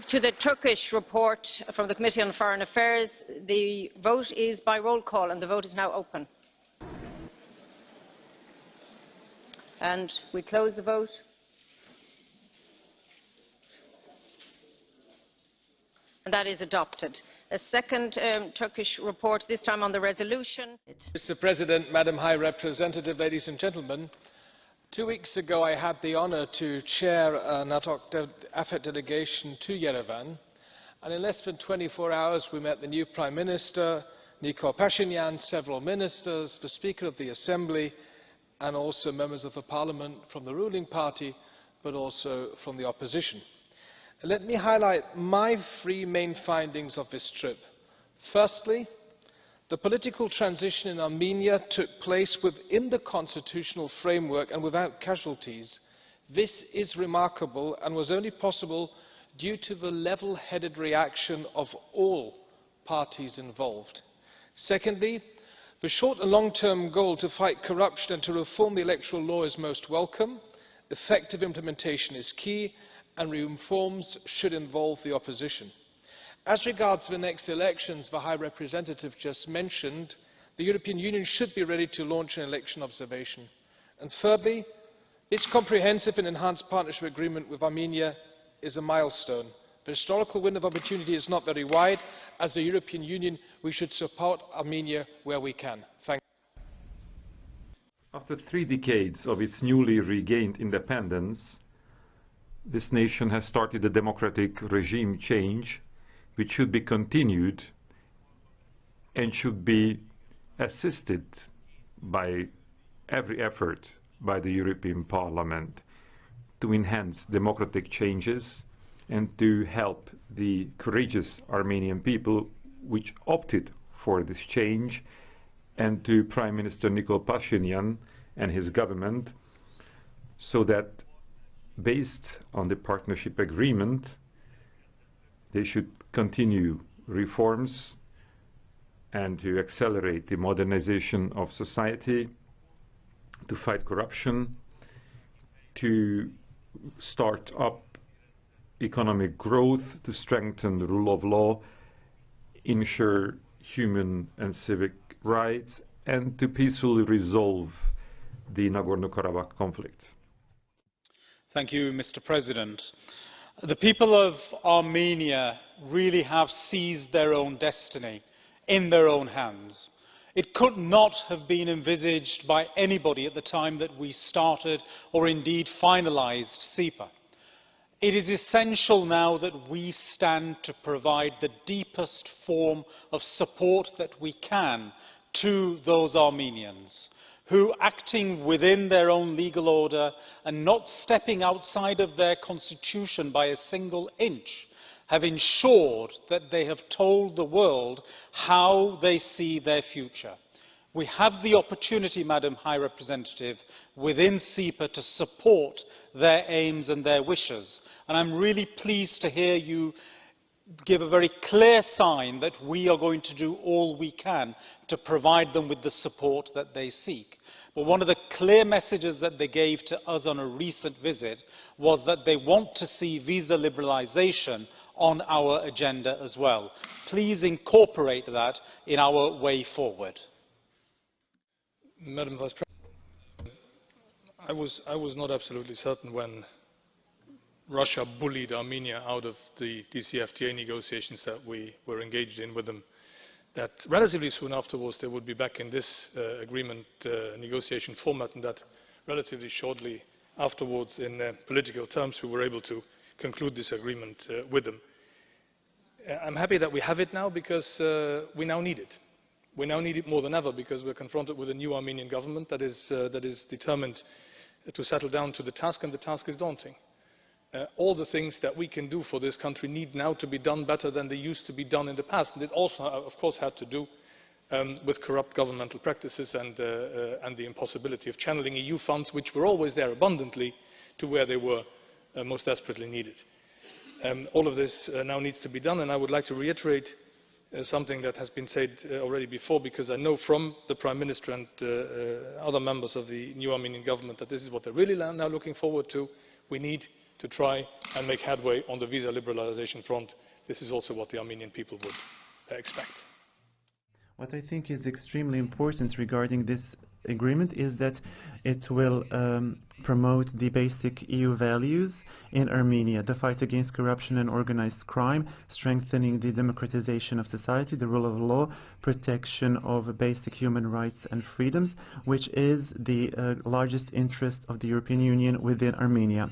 move to the Turkish report from the Committee on Foreign Affairs. The vote is by roll call and the vote is now open. And we close the vote. And that is adopted. A second Turkish report, this time on the resolution. Mr. President, Madam High Representative, ladies and gentlemen, 2 weeks ago I had the honour to chair an ad hoc AFET delegation to Yerevan, and in less than 24 hours we met the new Prime Minister, Nikol Pashinyan, several ministers, the Speaker of the Assembly, and also members of the Parliament from the ruling party, but also from the opposition. Let me highlight my three main findings of this trip. Firstly, the political transition in Armenia took place within the constitutional framework and without casualties. This is remarkable and was only possible due to the level-headed reaction of all parties involved. Secondly, the short and long-term goal to fight corruption and to reform the electoral law is most welcome. Effective implementation is key, and reforms should involve the opposition. As regards the next elections the High Representative just mentioned, the European Union should be ready to launch an election observation. And thirdly, this comprehensive and enhanced partnership agreement with Armenia is a milestone. The historical window of opportunity is not very wide. As the European Union, we should support Armenia where we can. Thank you. After 3 decades of its newly regained independence, this nation has started a democratic regime change which should be continued and should be assisted by every effort by the European Parliament to enhance democratic changes and to help the courageous Armenian people which opted for this change, and to Prime Minister Nikol Pashinyan and his government, so that based on the partnership agreement they should continue reforms and to accelerate the modernization of society, to fight corruption, to start up economic growth, to strengthen the rule of law, ensure human and civic rights, and to peacefully resolve the Nagorno-Karabakh conflict. Thank you, Mr. President. The people of Armenia really have seized their own destiny in their own hands. It could not have been envisaged by anybody at the time that we started or indeed finalised CEPA. It is essential now that we stand to provide the deepest form of support that we can to those Armenians who, acting within their own legal order and not stepping outside of their constitution by a single inch, have ensured that they have told the world how they see their future. We have the opportunity, Madam High Representative, within CEPA to support their aims and their wishes. And I'm really pleased to hear you give a very clear sign that we are going to do all we can to provide them with the support that they seek. But one of the clear messages that they gave to us on a recent visit was that they want to see visa liberalisation on our agenda as well. Please incorporate that in our way forward. Madam Vice President, I was not absolutely certain when Russia bullied Armenia out of the DCFTA negotiations that we were engaged in with them, that relatively soon afterwards they would be back in this agreement negotiation format, and that relatively shortly afterwards, in political terms, we were able to conclude this agreement with them. I'm happy that we have it now, because we now need it. We now need it more than ever, because we're confronted with a new Armenian government that is determined to settle down to the task, and the task is daunting. All the things that we can do for this country need now to be done better than they used to be done in the past. And it also, of course, had to do with corrupt governmental practices and the impossibility of channeling EU funds, which were always there abundantly, to where they were most desperately needed. All of this now needs to be done, and I would like to reiterate something that has been said already before, because I know from the Prime Minister and other members of the new Armenian government that this is what they're really now looking forward to. We need to try and make headway on the visa liberalisation front. This is also what the Armenian people would expect. What I think is extremely important regarding this agreement is that it will promote the basic EU values in Armenia: the fight against corruption and organized crime, strengthening the democratization of society, the rule of law, protection of basic human rights and freedoms, which is the largest interest of the European Union within Armenia.